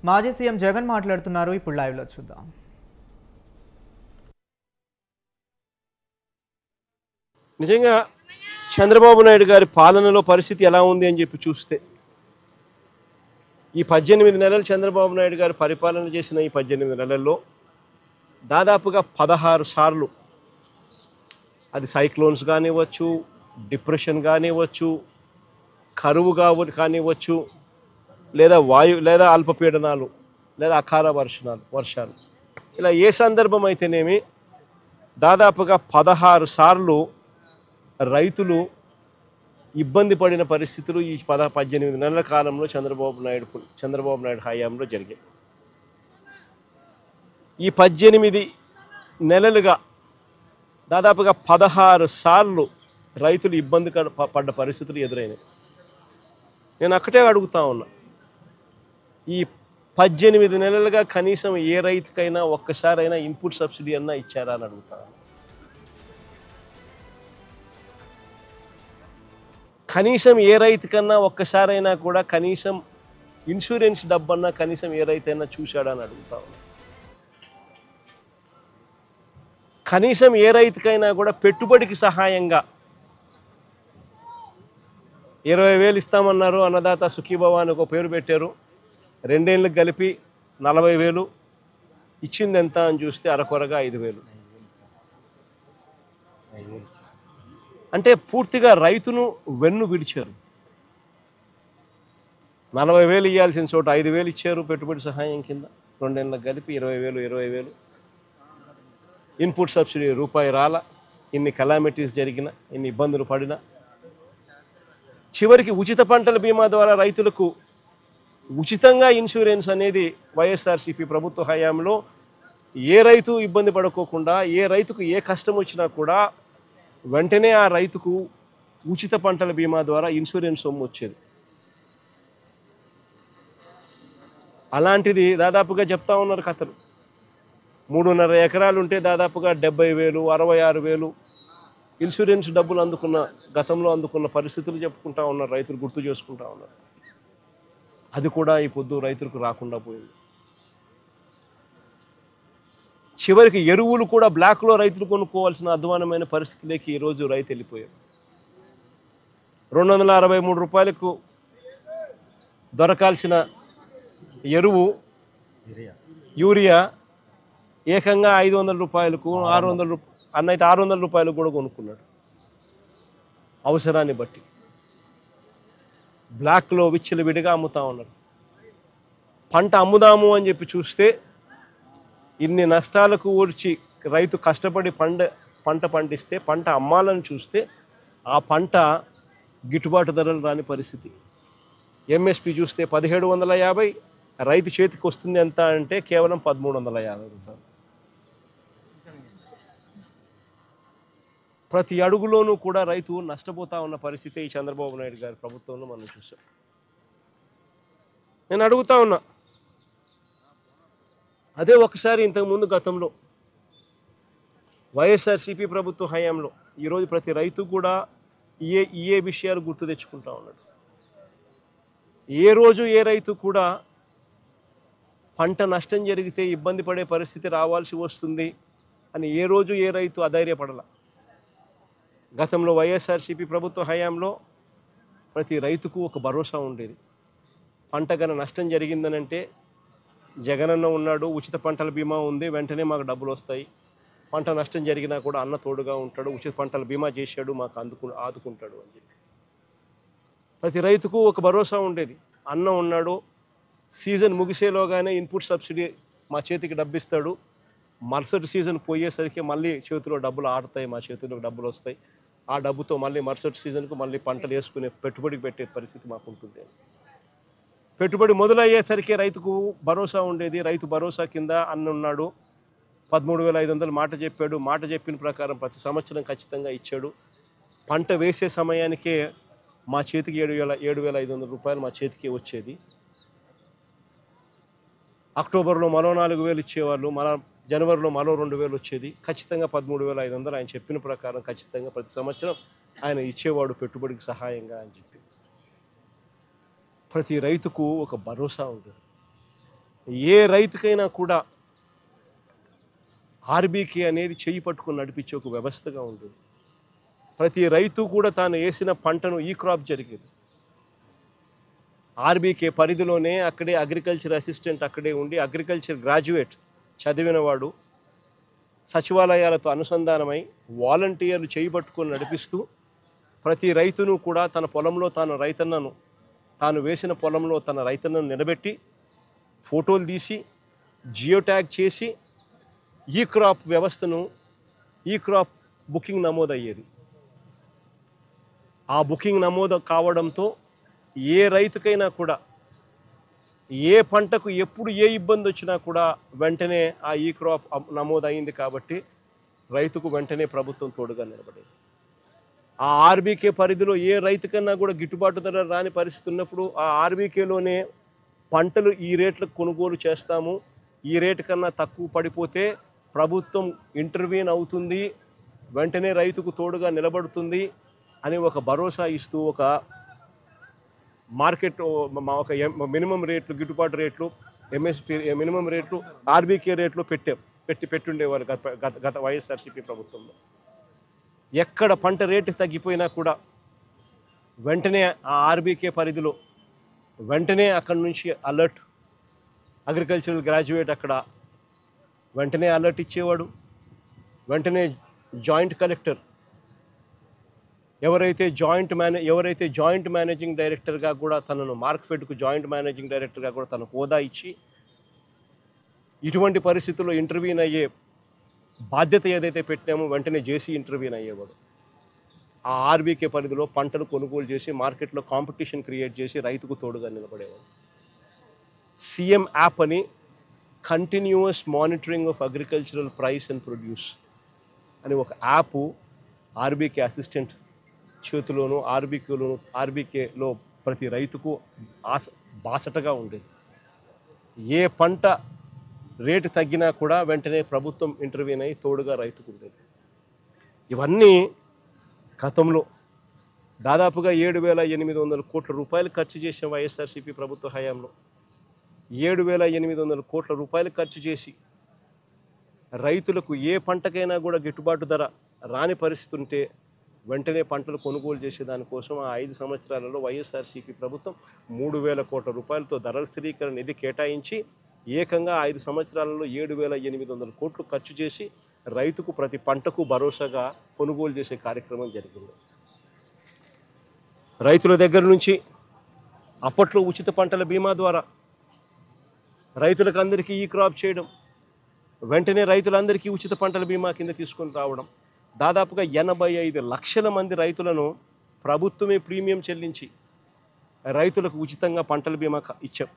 మాజీ సీఎం జగన్ మాట్లాడుతున్నారు. ఇప్పుడు లైవ్లో చూద్దాం. నిజంగా చంద్రబాబు నాయుడు గారి పాలనలో పరిస్థితి ఎలా ఉంది అని చెప్పి చూస్తే ఈ 18 నెలలు చంద్రబాబు నాయుడు గారు పరిపాలన చేసిన ఈ 18 నెలల్లో దాదాపుగా 16 సార్లు అది సైక్లోన్స్ కానివ్వచ్చు, డిప్రెషన్ కానివ్వచ్చు, కరువు కానివ్వచ్చు, లేదా అల్పపీడనాలు, లేదా అకాల వర్షాలు ఇలా ఏ సందర్భం అయితేనేమి దాదాపుగా 16 సార్లు రైతులు ఇబ్బంది పడిన పరిస్థితులు ఈ 18 నెలల కాలంలో చంద్రబాబు నాయుడు హయాంలో జరిగాయి. ఈ 18 నెలలుగా దాదాపుగా 16 సార్లు రైతులు ఇబ్బంది పడ్డ పరిస్థితులు ఎదురైనాయి. నేను అక్కడే అడుగుతా ఉన్నా, ఈ 18 నెలలుగా కనీసం ఏ రైతుకైనా ఒక్కసారైనా ఇన్పుట్ సబ్సిడీ అన్నా ఇచ్చారా అని అడుగుతా ఉన్నా. కనీసం ఏ రైతుకన్నా ఒక్కసారైనా కూడా కనీసం ఇన్సూరెన్స్ డబ్బన్నా కనీసం ఏ రైతైనా చూశాడా అని అడుగుతా ఉన్నా. కనీసం ఏ రైతుకైనా కూడా పెట్టుబడికి సహాయంగా 20,000 ఇస్తామన్నారు, అన్నదాత సుఖీభవ అని ఒక పేరు పెట్టారు. 2 ఏళ్ళకి కలిపి 40,000 ఇచ్చింది ఎంత అని చూస్తే అరకొరగా 5,000. అంటే పూర్తిగా రైతును వెన్ను విడిచారు. 40,000 ఇవ్వాల్సిన చోట 5,000 ఇచ్చారు పెట్టుబడి సహాయం కింద. 2 ఏళ్ళకి కలిపి 20,000. ఇన్పుట్ సబ్సిడీ రూపాయి రాల. ఇన్ని కలామిటీస్ జరిగిన, ఇన్ని ఇబ్బందులు పడినా చివరికి ఉచిత పంటల బీమా ద్వారా రైతులకు ఉచితంగా ఇన్సూరెన్స్ అనేది వైఎస్ఆర్సీపీ ప్రభుత్వ హయాంలో ఏ రైతు ఇబ్బంది పడుకోకుండా, ఏ రైతుకు ఏ కష్టం వచ్చినా కూడా వెంటనే ఆ రైతుకు ఉచిత పంటల బీమా ద్వారా ఇన్సూరెన్స్ సొమ్ము వచ్చేది. అలాంటిది దాదాపుగా చెప్తా ఉన్నారు కథలు. 3.5 ఎకరాలు ఉంటే దాదాపుగా 70,000, 66,000 ఇన్సూరెన్స్ డబ్బులు గతంలో అందుకున్న పరిస్థితులు చెప్పుకుంటా ఉన్నారు, రైతులు గుర్తు చేసుకుంటా ఉన్నారు. అది కూడా ఈ పొద్దు రైతులకు రాకుండా పోయింది. చివరికి ఎరువులు కూడా బ్లాక్లో రైతులు కొనుక్కోవాల్సిన అధ్వానమైన పరిస్థితిలోకి ఈరోజు రైతు వెళ్ళిపోయారు. 263 రూపాయలకు దొరకాల్సిన ఎరువు యూరియా ఏకంగా 500 రూపాయలకు, 600 రూపాయలు అన్నైతే 600 రూపాయలకు కూడా కొనుక్కున్నాడు. అవసరాన్ని బట్టి బ్లాక్లో విచ్చలవిడిగా అమ్ముతా ఉన్నారు. పంట అమ్ముదాము అని చెప్పి చూస్తే ఇన్ని నష్టాలకు ఊర్చి రైతు కష్టపడి పంట పండిస్తే పంట అమ్మాలని చూస్తే ఆ పంట గిట్టుబాటు ధరలు రాని పరిస్థితి. ఎంఎస్పి చూస్తే 1750, రైతు చేతికి వస్తుంది ఎంత అంటే కేవలం 1350 రూపాయలు. ప్రతి అడుగులోనూ కూడా రైతు నష్టపోతా ఉన్న పరిస్థితి ఈ చంద్రబాబు నాయుడు గారి ప్రభుత్వంలో మనం చూసాం. నేను అడుగుతా ఉన్నా, అదే ఒకసారి ఇంతకుముందు గతంలో వైఎస్ఆర్సీపీ ప్రభుత్వ హయాంలో ఈరోజు ప్రతి రైతు కూడా ఏ విషయాలు గుర్తు తెచ్చుకుంటా ఉన్నాడు. ఏ రోజు ఏ రైతు కూడా పంట నష్టం జరిగితే ఇబ్బంది పడే పరిస్థితి రావాల్సి వస్తుంది అని ఏ రోజు ఏ రైతు అధైర్యపడాల. గతంలో వైఎస్ఆర్సీపీ ప్రభుత్వ హయాంలో ప్రతి రైతుకు ఒక భరోసా ఉండేది. పంట గన నష్టం జరిగిందనంటే జగనన్న ఉన్నాడు, ఉచిత పంటల బీమా ఉంది, వెంటనే మాకు డబ్బులు వస్తాయి. పంట నష్టం జరిగినా కూడా అన్న తోడుగా ఉంటాడు, ఉచిత పంటల బీమా చేశాడు, మాకు ఆదుకుంటాడు అని చెప్పి ప్రతి రైతుకు ఒక భరోసా ఉండేది. అన్న ఉన్నాడు, సీజన్ ముగిసేలోగానే ఇన్పుట్ సబ్సిడీ మా చేతికి డబ్బిస్తాడు, మరుసటి సీజన్ పోయేసరికి మళ్ళీ చేతిలో డబ్బులు ఆడతాయి, మా చేతిలో డబ్బులు వస్తాయి, ఆ డబ్బుతో మళ్ళీ మరుసటి సీజన్కు మళ్ళీ పంటలు వేసుకునే పెట్టుబడికి పెట్టే పరిస్థితి మాకు ఉంటుంది. పెట్టుబడి మొదలయ్యేసరికి రైతుకు భరోసా ఉండేది. రైతు భరోసా కింద అన్న ఉన్నాడు, 13,500 మాట చెప్పాడు. మాట చెప్పిన ప్రకారం ప్రతి సంవత్సరం ఖచ్చితంగా ఇచ్చాడు. పంట వేసే సమయానికే మా చేతికి 7,500 రూపాయలు మా చేతికి వచ్చేది. అక్టోబర్లో మరో 4,000 ఇచ్చేవాళ్ళు, జనవరిలో మరో 2,000 వచ్చేది. ఖచ్చితంగా 13,500 ఆయన చెప్పిన ప్రకారం ఖచ్చితంగా ప్రతి సంవత్సరం ఆయన ఇచ్చేవాడు పెట్టుబడికి సహాయంగా అని చెప్పి. ప్రతి రైతుకు ఒక భరోసా ఉంటుంది. ఏ రైతుకైనా కూడా ఆర్బీకే అనేది చేయి పట్టుకుని నడిపించే ఒక వ్యవస్థగా ఉండేది. ప్రతి రైతు కూడా తాను వేసిన పంటను ఈ క్రాప్ జరిగేది. ఆర్బీకే పరిధిలోనే అక్కడే అగ్రికల్చర్ అసిస్టెంట్ అక్కడే ఉండి అగ్రికల్చర్ గ్రాడ్యుయేట్ చదివినవాడు సచివాలయాలతో అనుసంధానమై వాలంటీర్లు చేయబట్టుకొని నడిపిస్తూ ప్రతి రైతును కూడా తన పొలంలో తాను వేసిన పొలంలో తన రైతన్నను నిలబెట్టి ఫోటోలు తీసి జియో ట్యాగ్ చేసి ఈ క్రాప్ వ్యవస్థను ఈ క్రాప్ బుకింగ్ నమోదయ్యేది. ఆ బుకింగ్ నమోదు కావడంతో ఏ రైతుకైనా కూడా ఏ పంటకు ఎప్పుడు ఏ ఇబ్బంది వచ్చినా కూడా వెంటనే ఆ ఈ క్రాప్ నమోదు అయింది కాబట్టి రైతుకు వెంటనే ప్రభుత్వం తోడుగా నిలబడేది. ఆ ఆర్బీకే పరిధిలో ఏ రైతుకన్నా కూడా గిట్టుబాటు ధర రాని పరిస్థితి ఉన్నప్పుడు ఆ ఆర్బీకేలోనే పంటలు ఈ రేట్లకు కొనుగోలు చేస్తాము, ఈ రేటు కన్నా తక్కువ పడిపోతే ప్రభుత్వం ఇంటర్వ్యూన్ అవుతుంది, వెంటనే రైతుకు తోడుగా నిలబడుతుంది అని ఒక భరోసా ఇస్తూ ఒక మార్కెట్ ఒక మినిమం రేట్లు గిట్టుబాటు రేట్లు ఎంఎస్పీ మినిమం రేట్లు ఆర్బీకే రేట్లు పెట్టుండేవారు గత వైఎస్ఆర్సీపీ ప్రభుత్వంలో. ఎక్కడ పంట రేటు తగ్గిపోయినా కూడా వెంటనే ఆ ఆర్బీకే పరిధిలో వెంటనే అక్కడి నుంచి అలర్ట్ అగ్రికల్చరల్ గ్రాడ్యుయేట్ అక్కడ వెంటనే అలర్ట్ ఇచ్చేవాడు. వెంటనే జాయింట్ కలెక్టర్ ఎవరైతే జాయింట్ మేనేజింగ్ డైరెక్టర్గా కూడా తనను మార్క్ఫెడ్కు జాయింట్ మేనేజింగ్ డైరెక్టర్గా కూడా తన హోదా ఇచ్చి ఇటువంటి పరిస్థితుల్లో ఇంటర్వ్యూన్ అయ్యే బాధ్యత ఏదైతే పెట్టామో వెంటనే జేసీ ఇంటర్వ్యూన్ అయ్యేవాడు. ఆ ఆర్బీకే పరిధిలో పంటలు కొనుగోలు చేసి మార్కెట్లో కాంపిటీషన్ క్రియేట్ చేసి రైతుకు తోడుగా నిలబడేవాడు. సీఎం యాప్ అని continuous monitoring of agricultural price and produce అని ఒక యాప్ ఆర్బీకే అసిస్టెంట్ చేతిలోనూ ఆర్బీకేలో ప్రతి రైతుకు బాసటగా ఉండేది. ఏ పంట రేటు తగ్గినా కూడా వెంటనే ప్రభుత్వం ఇంటర్వ్యూన్ అయ్యి తోడుగా రైతుకు ఉండేది. ఇవన్నీ గతంలో దాదాపుగా 7,800 కోట్ల రూపాయలు ఖర్చు చేసిన వైఎస్ఆర్సీపీ ప్రభుత్వ హయాంలో 7,800 కోట్ల రూపాయలు ఖర్చు చేసి రైతులకు ఏ పంటకైనా కూడా గిట్టుబాటు ధర రాని పరిస్థితి ఉంటే వెంటనే పంటలు కొనుగోలు చేసే దానికోసం ఆ 5 సంవత్సరాలలో వైఎస్ఆర్సీపీ ప్రభుత్వం 3,000 కోట్ల రూపాయలతో ధరల స్థిరీకరణ నిధి కేటాయించి ఏకంగా 5 సంవత్సరాలలో 7,800 కోట్లు ఖర్చు చేసి రైతుకు ప్రతి పంటకు భరోసాగా కొనుగోలు చేసే కార్యక్రమం జరిగింది. రైతుల దగ్గర నుంచి అప్పట్లో ఉచిత పంటల బీమా ద్వారా రైతులకు అందరికీ ఈ క్రాప్ చేయడం, వెంటనే రైతులందరికీ ఉచిత పంటల బీమా కింద తీసుకొని రావడం, దాదాపుగా 85 లక్షల మంది రైతులను ప్రభుత్వమే ప్రీమియం చెల్లించి రైతులకు ఉచితంగా పంటల బీమా ఇచ్చాం.